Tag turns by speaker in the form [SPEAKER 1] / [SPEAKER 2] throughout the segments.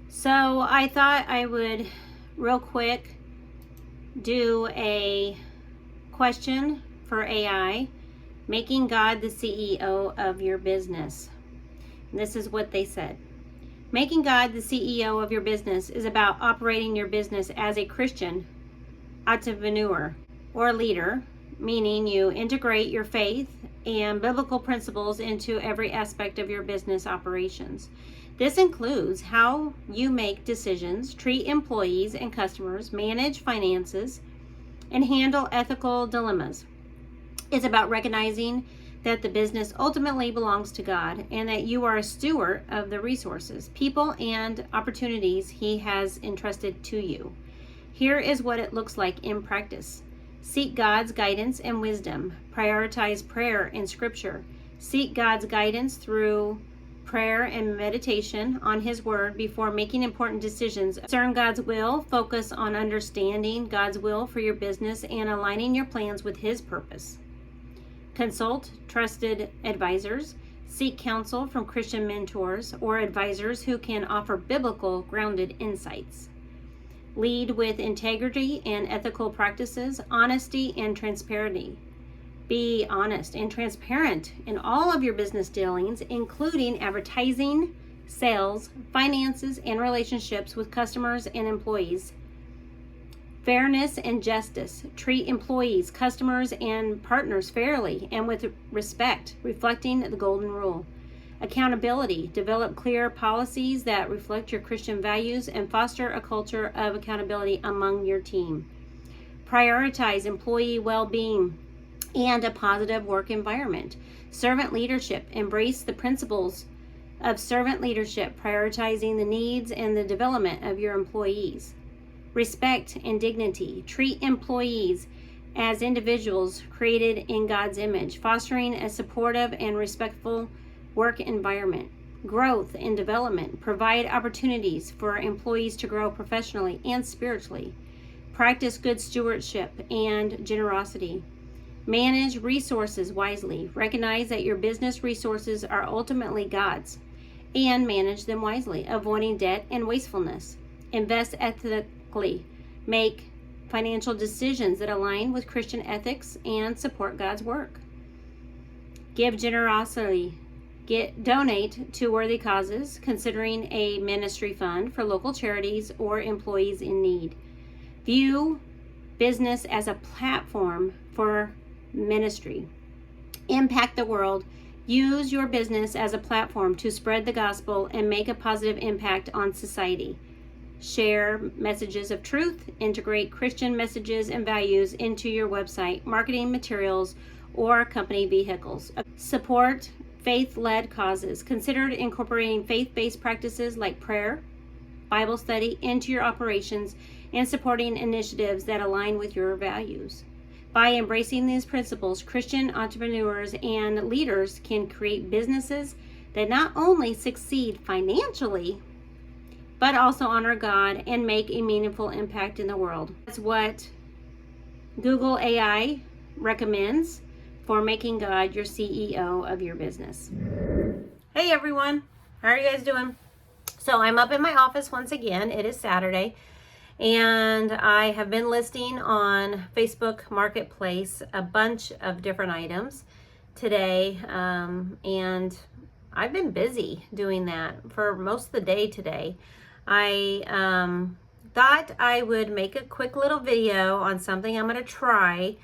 [SPEAKER 1] So I thought I would real quick do a question for AI, making God the CEO of your business. And this is what they said. Making God the CEO of your business is about operating your business as a Christian entrepreneur or leader, meaning you integrate your faith and biblical principles into every aspect of your business operations. This includes how you make decisions, treat employees and customers, manage finances, and handle ethical dilemmas. It's about recognizing that the business ultimately belongs to God and that you are a steward of the resources, people, and opportunities He has entrusted to you. Here is what it looks like in practice. Seek God's guidance and wisdom. Prioritize prayer and scripture. Seek God's guidance through prayer and meditation on His Word before making important decisions. Discern God's will. Focus on understanding God's will for your business and aligning your plans with His purpose. Consult trusted advisors. Seek counsel from Christian mentors or advisors who can offer biblical grounded insights. Lead with integrity and ethical practices, honesty and transparency. Be honest and transparent in all of your business dealings, including advertising, sales, finances, and relationships with customers and employees. Fairness and justice. Treat employees, customers, and partners fairly and with respect, reflecting the golden rule. Accountability. Develop clear policies that reflect your Christian values and foster a culture of accountability among your team. Prioritize employee well-being and a positive work environment. Servant leadership. Embrace the principles of servant leadership, prioritizing the needs and the development of your employees. Respect and dignity. Treat employees as individuals created in God's image, fostering a supportive and respectful work environment. Growth and development. Provide opportunities for employees to grow professionally and spiritually. Practice good stewardship and generosity. Manage resources wisely. Recognize that your business resources are ultimately God's and manage them wisely, avoiding debt and wastefulness. Invest ethically. Make financial decisions that align with Christian ethics and support God's work. Give generosity. Donate to worthy causes, considering a ministry fund for local charities or employees in need. View business as a platform for ministry. Impact the world. Use your business as a platform to spread the gospel and make a positive impact on society. Share messages of truth. Integrate Christian messages and values into your website, marketing materials, or company vehicles. Support faith-led causes. Consider incorporating faith-based practices like prayer, Bible study into your operations and supporting initiatives that align with your values. By embracing these principles, Christian entrepreneurs and leaders can create businesses that not only succeed financially, but also honor God and make a meaningful impact in the world. That's what Google AI recommends for making God your CEO of your business. Hey everyone, how are you guys doing? So I'm up in my office once again. It is Saturday, and I have been listing on Facebook Marketplace a bunch of different items today, and I've been busy doing that for most of the day today. I thought I would make a quick little video on something I'm going to try.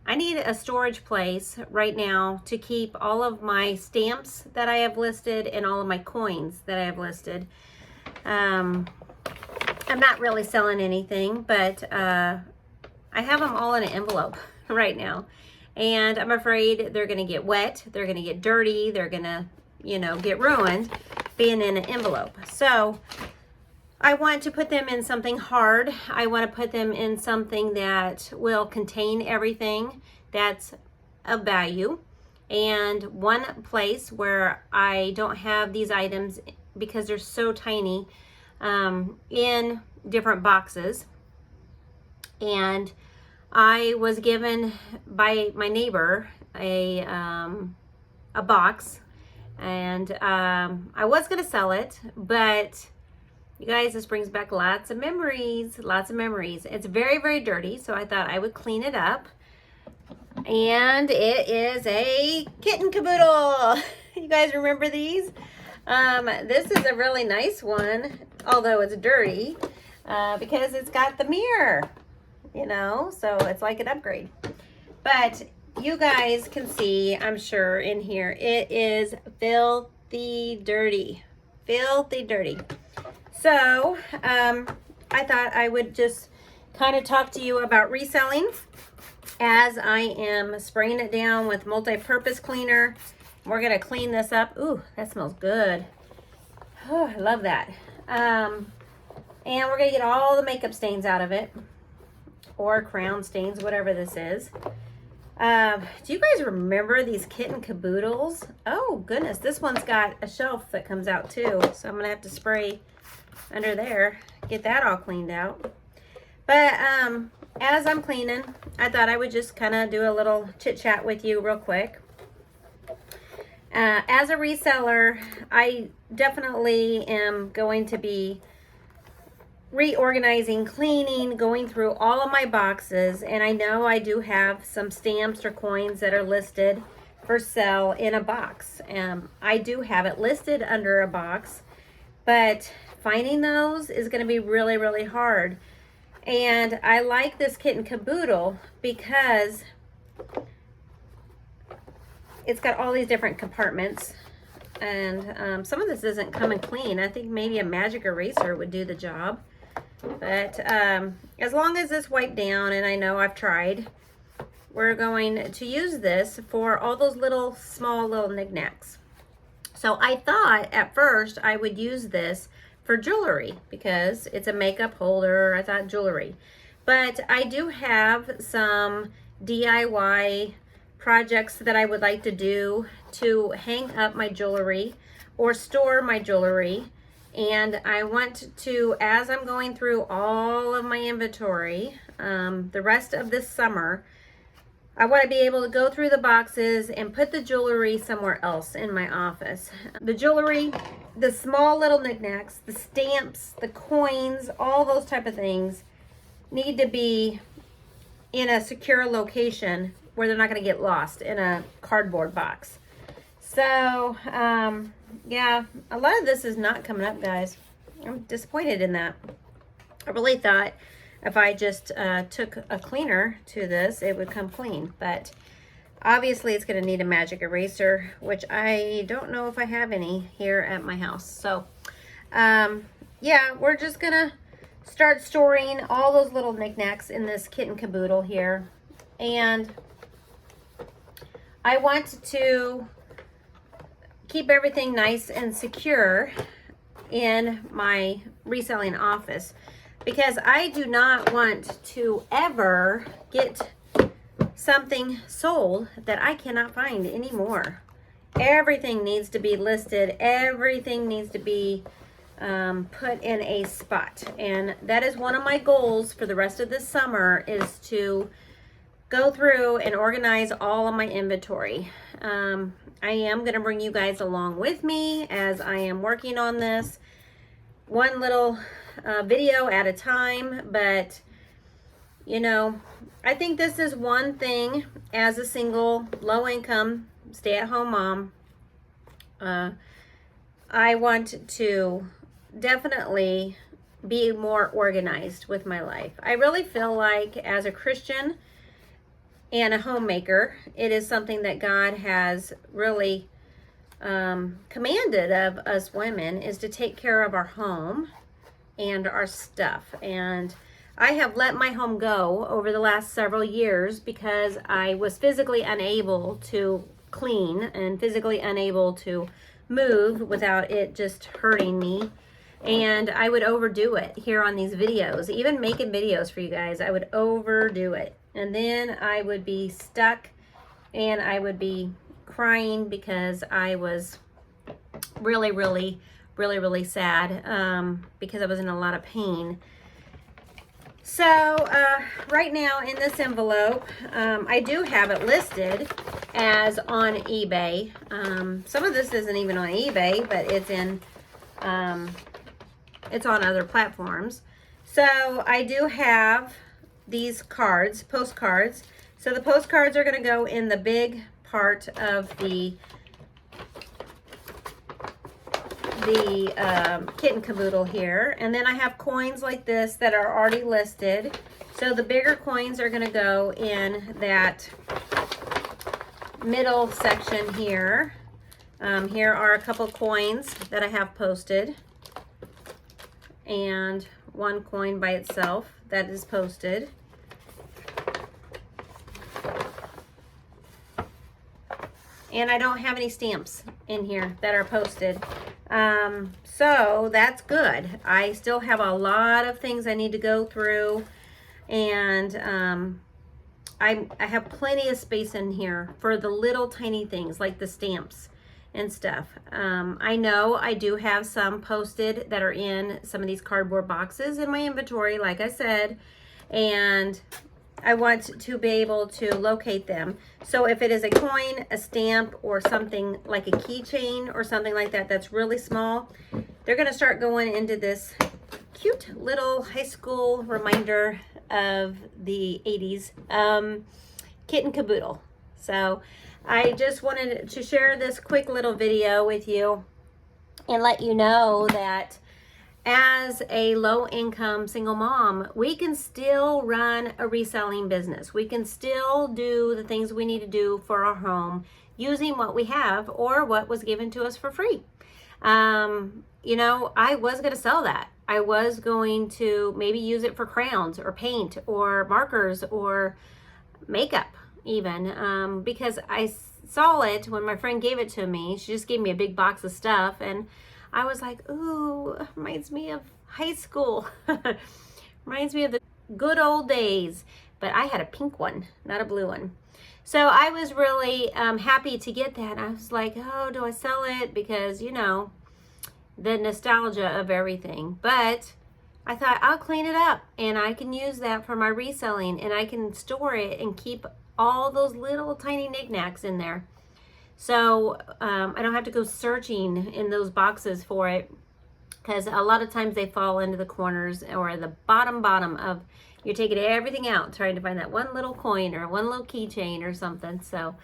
[SPEAKER 1] I need a storage place right now to keep all of my stamps that I have listed and all of my coins that I have listed. I'm not really selling anything, but I have them all in an envelope right now. And I'm afraid they're going to get wet, they're going to get dirty, they're going to, get ruined being in an envelope. So I want to put them in something hard. I want to put them in something that will contain everything that's of value. And one place where I don't have these items because they're so tiny in different boxes. And I was given by my neighbor a box And I was going to sell it, but you guys, this brings back lots of memories, It's very, very dirty, so I thought I would clean it up. And it is a kitten caboodle. You guys remember these? This is a really nice one, although it's dirty, because it's got the mirror, you know, so it's like an upgrade. But you guys can see, I'm sure, in here, it is filthy dirty. Filthy dirty. So, I thought I would just kind of talk to you about reselling as I am spraying it down with multi-purpose cleaner. We're going to clean this up. Ooh, that smells good. Oh, I love that. And we're going to get all the makeup stains out of it, or crown stains, whatever this is. Do you guys remember these kitten caboodles? Oh, goodness. This one's got a shelf that comes out, too. So I'm going to have to spray under there, get that all cleaned out. But as I'm cleaning, I thought I would just kind of do a little chit chat with you real quick. As a reseller, I definitely am going to be reorganizing, cleaning, going through all of my boxes. And I know I do have some stamps or coins that are listed for sale in a box. I do have it listed under a box, but finding those is going to be really, really hard. And I like this kitten caboodle because it's got all these different compartments, and some of this isn't coming clean. I think maybe a magic eraser would do the job. But as long as it's wiped down, and I know I've tried, we're going to use this for all those little small little knickknacks. So I thought at first I would use this for jewelry because it's a makeup holder. I thought jewelry. But I do have some DIY projects that I would like to do to hang up my jewelry or store my jewelry. And I want to, as I'm going through all of my inventory, the rest of this summer, I want to be able to go through the boxes and put the jewelry somewhere else in my office. The jewelry, the small little knickknacks, the stamps, the coins, all those type of things need to be in a secure location where they're not going to get lost in a cardboard box. So, yeah, a lot of this is not coming up, guys. I'm disappointed in that. I really thought if I just took a cleaner to this, it would come clean. But obviously, it's going to need a magic eraser, which I don't know if I have any here at my house. So, yeah, we're just going to start storing all those little knickknacks in this kitten caboodle here. And I want to keep everything nice and secure in my reselling office because I do not want to ever get something sold that I cannot find anymore. Everything needs to be listed. Everything needs to be put in a spot. And that is one of my goals for the rest of this summer, is to go through and organize all of my inventory. I am going to bring you guys along with me as I am working on this, one little video at a time. But you know, I think this is one thing as a single low-income stay-at-home mom, I want to definitely be more organized with my life. I really feel like as a Christian and a homemaker, it is something that God has really commanded of us women, is to take care of our home and our stuff. And I have let my home go over the last several years because I was physically unable to clean and physically unable to move without it just hurting me. And I would overdo it here on these videos. Even making videos for you guys, I would overdo it. And then I would be stuck and I would be crying because I was really, really, really, really sad because I was in a lot of pain. So right now in this envelope, I do have it listed as on eBay. Some of this isn't even on eBay, but it's on other platforms. So I do have these cards, postcards. So the postcards are going to go in the big part of the kitten caboodle here. And then I have coins like this that are already listed. So the bigger coins are going to go in that middle section here. Here are a couple coins that I have posted, and one coin by itself that is posted. And I don't have any stamps in here that are posted. So that's good. I still have a lot of things I need to go through, and I have plenty of space in here for the little tiny things like the stamps and stuff. I know I do have some posted that are in some of these cardboard boxes in my inventory, like I said, and I want to be able to locate them. So if it is a coin, a stamp, or something like a keychain or something like that that's really small, they're going to start going into this cute little high school reminder of the 80s kitten caboodle. So I just wanted to share this quick little video with you and let you know that as a low-income single mom, we can still run a reselling business. We can still do the things we need to do for our home using what we have or what was given to us for free. You know, I was going to sell that. I was going to maybe use it for crayons or paint or markers or makeup even, because I saw it when my friend gave it to me. She just gave me a big box of stuff, and I was like, ooh, reminds me of high school. Reminds me of the good old days. But I had a pink one, not a blue one. So I was really happy to get that. I was like, oh, do I sell it? Because, you know, the nostalgia of everything. But I thought I'll clean it up, and I can use that for my reselling, and I can store it and keep all those little tiny knickknacks in there. So I don't have to go searching in those boxes for it, because a lot of times they fall into the corners or the bottom of, you're taking everything out trying to find that one little coin or one little keychain or something. So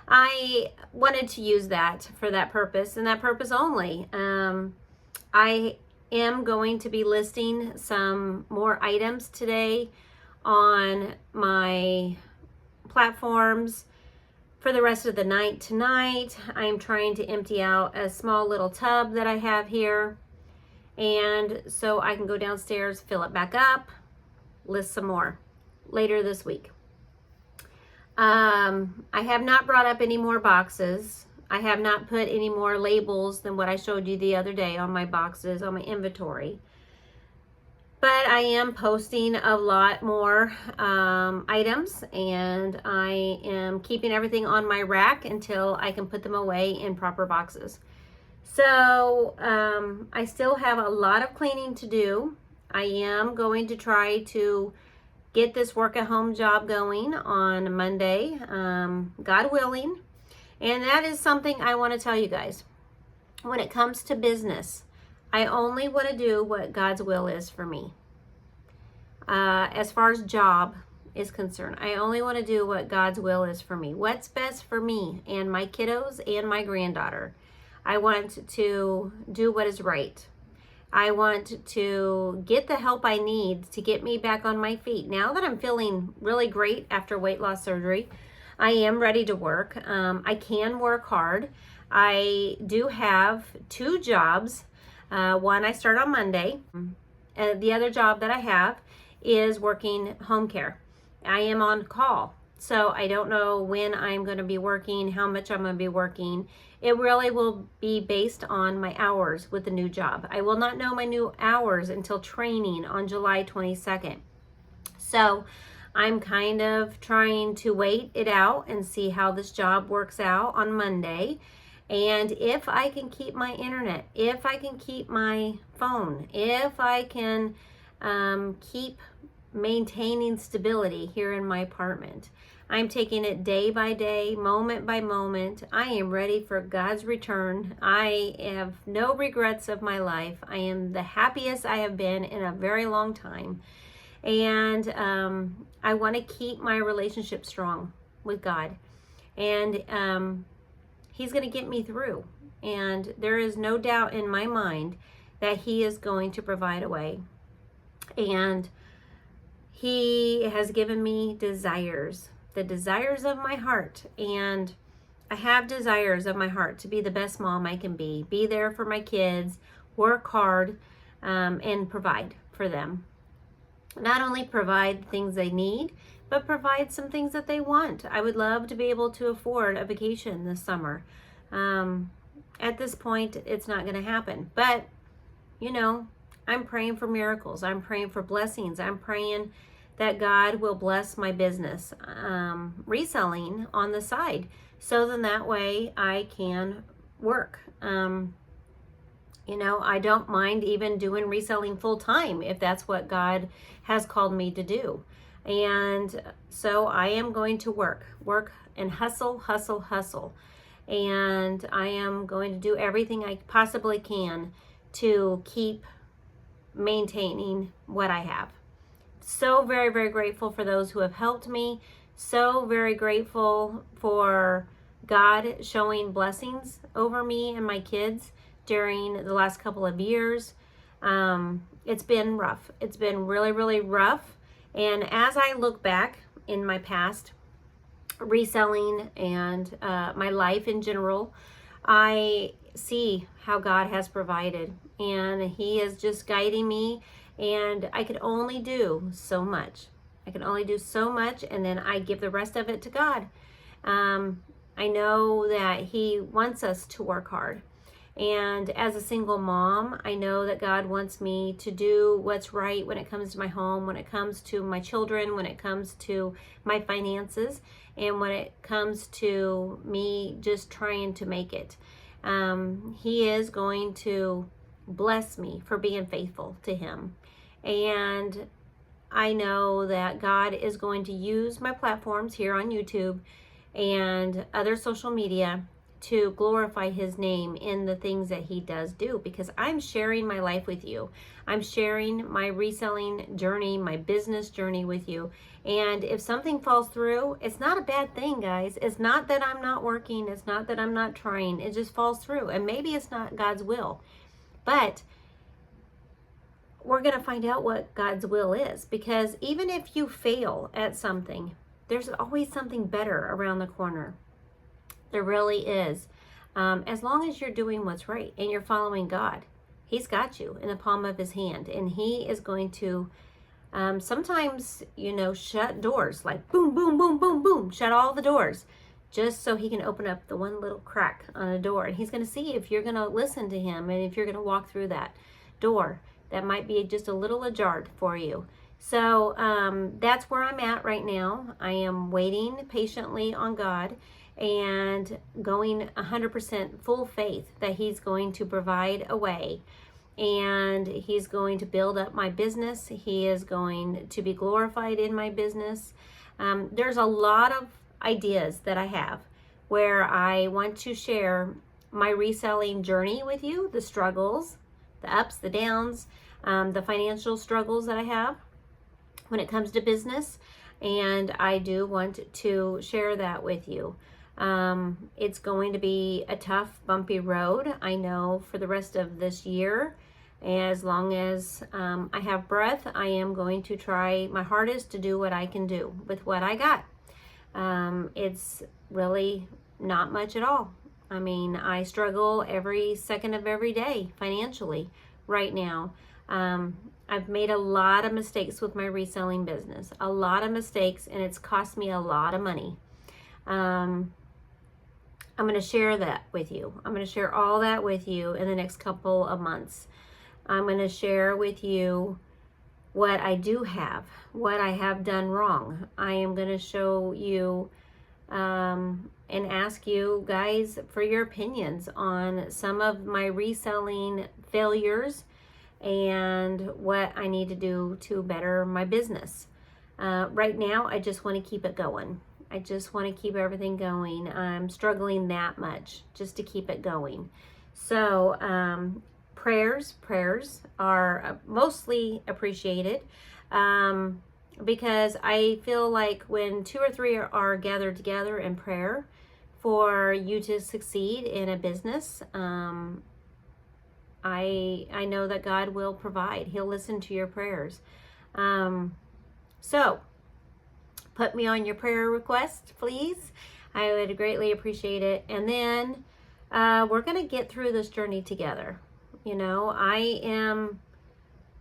[SPEAKER 1] I wanted to use that for that purpose and that purpose only. I am going to be listing some more items today on my platforms for the rest of the night tonight. I'm trying to empty out a small little tub that I have here, and so I can go downstairs, fill it back up, list some more later this week. I have not brought up any more boxes. I have not put any more labels than what I showed you the other day on my boxes, on my inventory. But I am posting a lot more items, and I am keeping everything on my rack until I can put them away in proper boxes. So I still have a lot of cleaning to do. I am going to try to get this work at home job going on Monday, God willing. And that is something I want to tell you guys. When it comes to business, I only want to do what God's will is for me. As far as job is concerned, I only want to do what God's will is for me. What's best for me and my kiddos and my granddaughter. I want to do what is right. I want to get the help I need to get me back on my feet. Now that I'm feeling really great after weight loss surgery, I am ready to work. I can work hard. I do have 2 jobs. One I start on Monday. The other job that I have is working home care. I am on call, so I don't know when I'm going to be working, how much I'm going to be working. It really will be based on my hours with the new job. I will not know my new hours until training on July 22nd. So I'm kind of trying to wait it out and see how this job works out on Monday. And if I can keep my internet, if I can keep my phone, if I can keep maintaining stability here in my apartment. I'm taking it day by day, moment by moment. I am ready for God's return. I have no regrets of my life. I am the happiest I have been in a very long time. And I want to keep my relationship strong with God. And He's going to get me through. And there is no doubt in my mind that He is going to provide a way. And He has given me desires, the desires of my heart. And I have desires of my heart to be the best mom I can be there for my kids, work hard, and provide for them. Not only provide things they need, but provide some things that they want. I would love to be able to afford a vacation this summer. At this point, it's not going to happen. But, you know, I'm praying for miracles. I'm praying for blessings. I'm praying that God will bless my business, reselling on the side. So then that way I can work. You know, I don't mind even doing reselling full time if that's what God has called me to do. And so I am going to work and hustle. And I am going to do everything I possibly can to keep maintaining what I have. So very, very grateful for those who have helped me. So very grateful for God showing blessings over me and my kids during the last couple of years. It's been rough. It's been really, really rough. And as I look back in my past, reselling and my life in general, I see how God has provided, and He is just guiding me, and I could only do so much. And then I give the rest of it to God. I know that He wants us to work hard. And as a single mom, I know that God wants me to do what's right when it comes to my home, when it comes to my children, when it comes to my finances, and when it comes to me just trying to make it. He is going to bless me for being faithful to Him. And I know that God is going to use my platforms here on YouTube and other social media to glorify His name in the things that He does do, because I'm sharing my life with you. I'm sharing my reselling journey, my business journey with you. And if something falls through, it's not a bad thing, guys. It's not that I'm not working. It's not that I'm not trying. It just falls through. And maybe it's not God's will. But we're going to find out what God's will is, because even if you fail at something, there's always something better around the corner. There really is. As long as you're doing what's right and you're following God, He's got you in the palm of His hand, and He is going to sometimes, you know, shut doors, like boom, boom, boom, boom, boom, shut all the doors, just so He can open up the one little crack on a door. And He's going to see if you're going to listen to Him and if you're going to walk through that door that might be just a little ajar for you. So that's where I'm at right now. I am waiting patiently on God and going 100% full faith that He's going to provide a way, and He's going to build up my business. He is going to be glorified in my business. There's a lot of ideas that I have where I want to share my reselling journey with you, the struggles, the ups, the downs, the financial struggles that I have when it comes to business, and I do want to share that with you. It's going to be a tough, bumpy road, I know, for the rest of this year. As long as I have breath, I am going to try my hardest to do what I can do with what I got. It's really not much at all. I mean, I struggle every second of every day financially right now. I've made a lot of mistakes with my reselling business, a lot of mistakes, and it's cost me a lot of money. I'm going to share that with you. I'm going to share all that with you in the next couple of months. I'm going to share with you what I do have, what I have done wrong. I am going to show you and ask you guys for your opinions on some of my reselling failures and what I need to do to better my business. Right now, I just want to keep it going. I just want to keep everything going. I'm struggling that much just to keep it going. So prayers are mostly appreciated, because I feel like when 2 or 3 are gathered together in prayer for you to succeed in a business, I know that God will provide. He'll listen to your prayers. So put me on your prayer request, please. I would greatly appreciate it. And then we're going to get through this journey together. You know, I am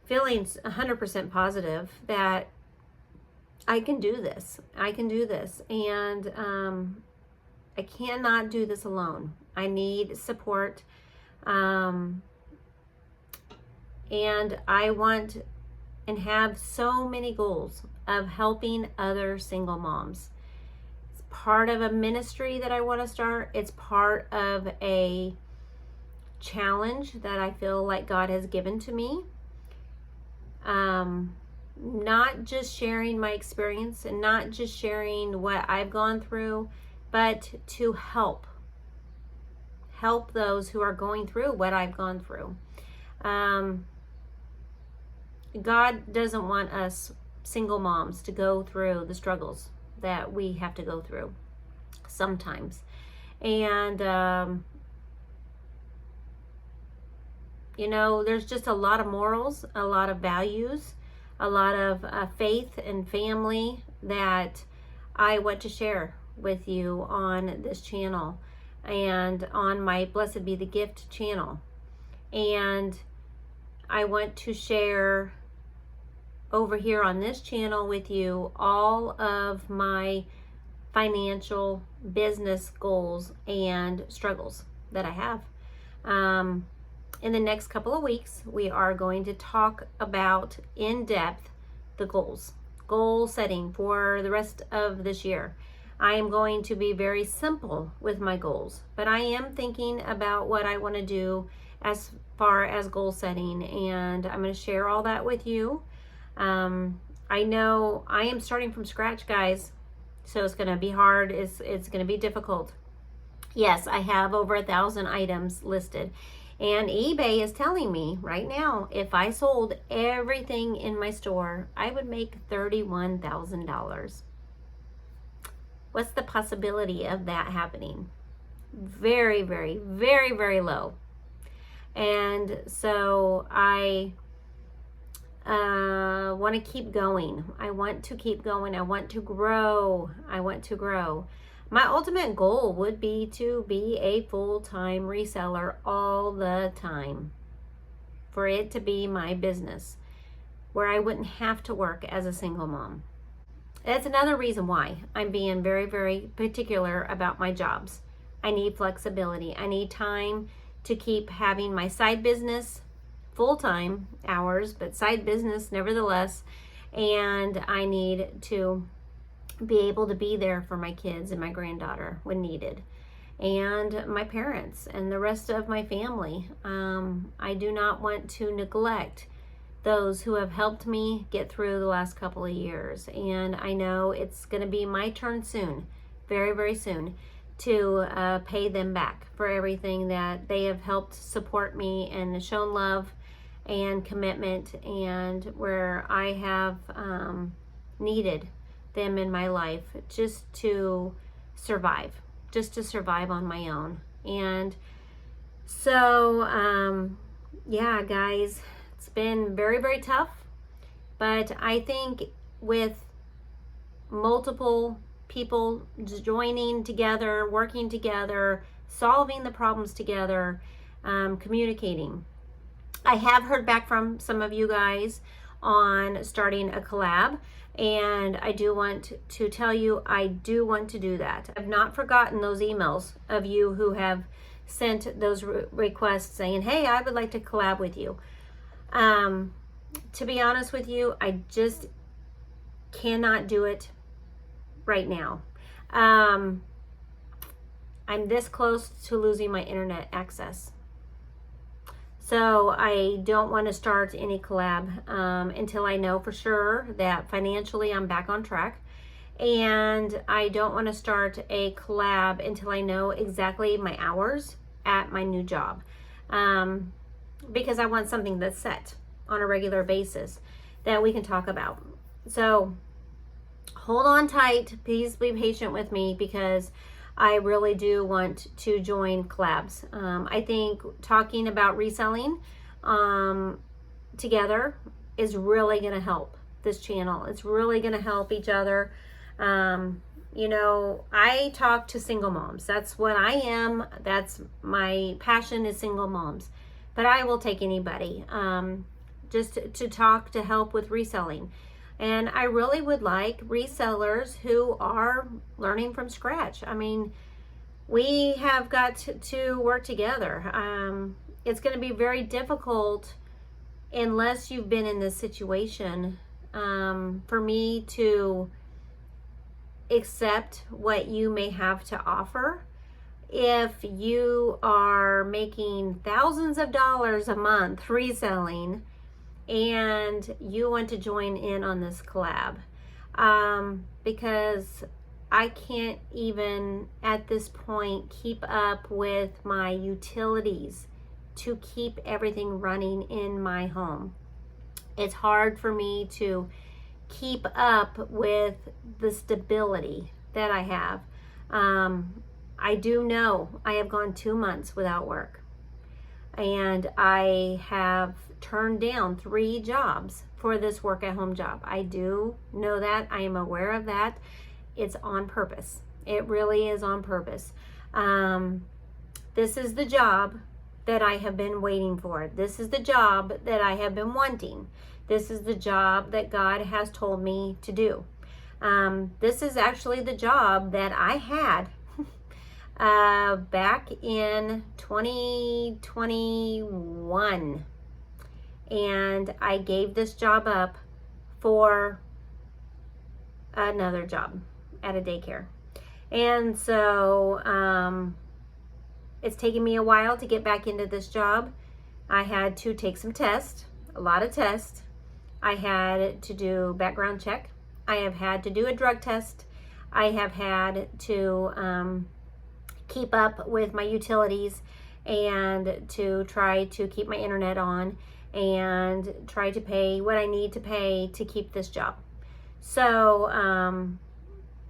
[SPEAKER 1] feeling 100% positive that I can do this. I can do this. And I cannot do this alone. I need support. And I want and have so many goals of helping other single moms. It's part of a ministry that I want to start. It's part of a challenge that I feel like God has given to me. Not just sharing my experience and not just sharing what I've gone through, but to help those who are going through what I've gone through. God doesn't want us single moms to go through the struggles that we have to go through sometimes. And, you know, there's just a lot of morals, a lot of values, a lot of faith and family that I want to share with you on this channel and on my Blessed Be the Gift channel. And I want to share over here on this channel with you all of my financial business goals and struggles that I have. In the next couple of weeks, we are going to talk about in depth the goal setting for the rest of this year. I am going to be very simple with my goals, but I am thinking about what I want to do as far as goal setting, and I'm going to share all that with you. I know I am starting from scratch, guys, so it's going to be hard. It's going to be difficult. Yes, I have over 1,000 items listed, and eBay is telling me right now, if I sold everything in my store, I would make $31,000. What's the possibility of that happening? Very, very, very, very low. And so I want to keep going. I want to keep going. I want to grow. My ultimate goal would be to be a full-time reseller all the time. For it to be my business, where I wouldn't have to work as a single mom. That's another reason why I'm being very, very particular about my jobs. I need flexibility. I need time to keep having my side business, full-time hours, but side business nevertheless. And I need to be able to be there for my kids and my granddaughter when needed, and my parents and the rest of my family. I do not want to neglect those who have helped me get through the last couple of years. And I know it's going to be my turn soon, very, very soon, to pay them back for everything that they have helped support me and shown love and commitment, and where I have needed them in my life just to survive on my own. And so, yeah, guys, it's been very, very tough, but I think with multiple people joining together, working together, solving the problems together, communicating. I have heard back from some of you guys on starting a collab, and I do want to tell you, I do want to do that. I've not forgotten those emails of you who have sent those requests saying, hey, I would like to collab with you. To be honest with you, I just cannot do it right now. I'm this close to losing my internet access. So I don't want to start any collab until I know for sure that financially I'm back on track. And I don't want to start a collab until I know exactly my hours at my new job. Because I want something that's set on a regular basis that we can talk about. So hold on tight. Please be patient with me because I really do want to join collabs. I think talking about reselling together is really going to help this channel. It's really going to help each other. You know, I talk to single moms. That's what I am. That's my passion, is single moms. But I will take anybody just to talk, to help with reselling. And I really would like resellers who are learning from scratch. I mean, we have got to work together. It's going to be very difficult unless you've been in this situation for me to accept what you may have to offer. If you are making thousands of dollars a month reselling and you want to join in on this collab, because I can't even at this point keep up with my utilities to keep everything running in my home. It's hard for me to keep up with the stability that I have. I do know I have gone 2 months without work, and I have turned down 3 jobs for this work at home job. I do know that. I am aware of that. It's on purpose. It really is on purpose. This is the job that I have been waiting for. This is the job that I have been wanting. This is the job that God has told me to do. This is actually the job that I had back in 2021. And I gave this job up for another job at a daycare. And so it's taken me a while to get back into this job. I had to take some tests, a lot of tests. I had to do background check. I have had to do a drug test. I have had to keep up with my utilities and to try to keep my internet on and try to pay what I need to pay to keep this job. So,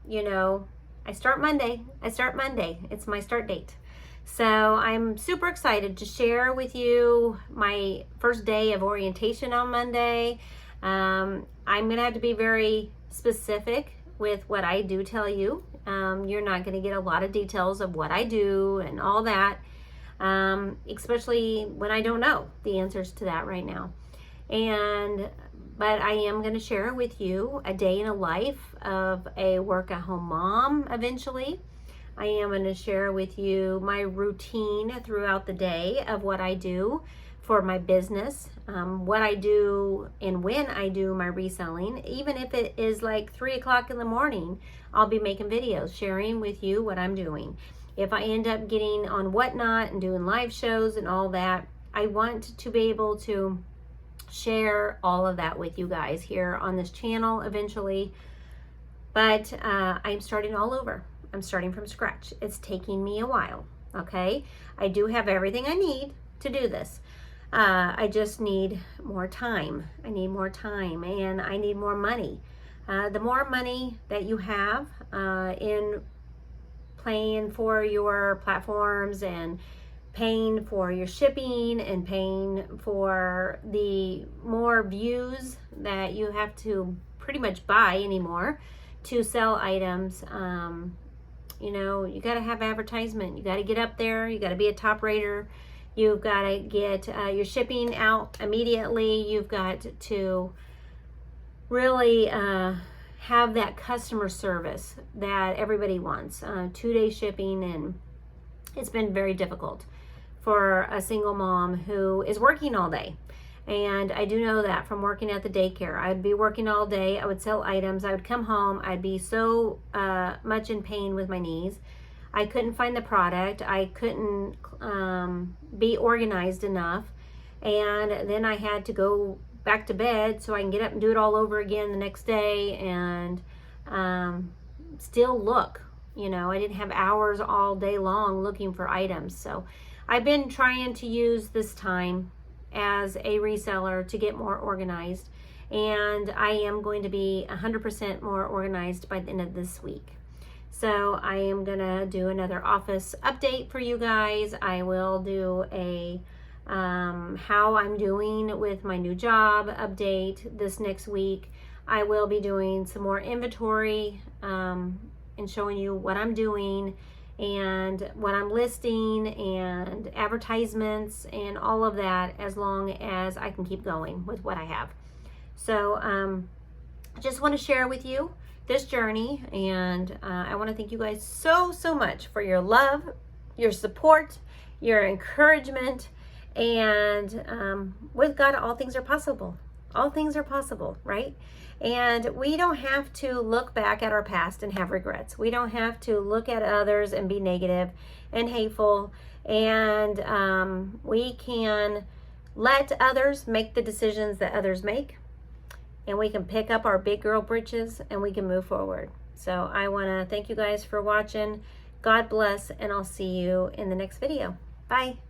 [SPEAKER 1] you know, I start Monday. It's my start date. So I'm super excited to share with you my first day of orientation on Monday. I'm going to have to be very specific with what I do tell you. You're not going to get a lot of details of what I do and all that, especially when I don't know the answers to that right now. But I am going to share with you a day in the life of a work-at-home mom eventually. I am going to share with you my routine throughout the day of what I do for my business, what I do and when I do my reselling. Even if it is like 3 o'clock in the morning, I'll be making videos, sharing with you what I'm doing. If I end up getting on Whatnot and doing live shows and all that, I want to be able to share all of that with you guys here on this channel eventually. But I'm starting all over. I'm starting from scratch. It's taking me a while, okay? I do have everything I need to do this. I just need more time. I need more time and I need more money. The more money that you have in paying for your platforms and paying for your shipping and paying for the more views that you have to pretty much buy anymore to sell items, you know, you got to have advertisement. You got to get up there. You got to be a top rater. You've got to get your shipping out immediately. You've got to really have that customer service that everybody wants. 2-day shipping, and it's been very difficult for a single mom who is working all day. And I do know that from working at the daycare. I'd be working all day. I would sell items. I would come home. I'd be so much in pain with my knees. I couldn't find the product. I couldn't be organized enough and then I had to go back to bed so I can get up and do it all over again the next day, and still look. I didn't have hours all day long looking for items. So I've been trying to use this time as a reseller to get more organized, and I am going to be 100% more organized by the end of this week. So I am gonna do another office update for you guys. I will do a how I'm doing with my new job update this next week. I will be doing some more inventory and showing you what I'm doing and what I'm listing and advertisements and all of that, as long as I can keep going with what I have. So I just want to share with you this journey, and I want to thank you guys so much for your love, your support, your encouragement, and with God all things are possible. All things are possible, right? And we don't have to look back at our past and have regrets. We don't have to look at others and be negative and hateful, and we can let others make the decisions that others make, and we can pick up our big girl britches and we can move forward. So I want to thank you guys for watching. God bless, and I'll see you in the next video. Bye.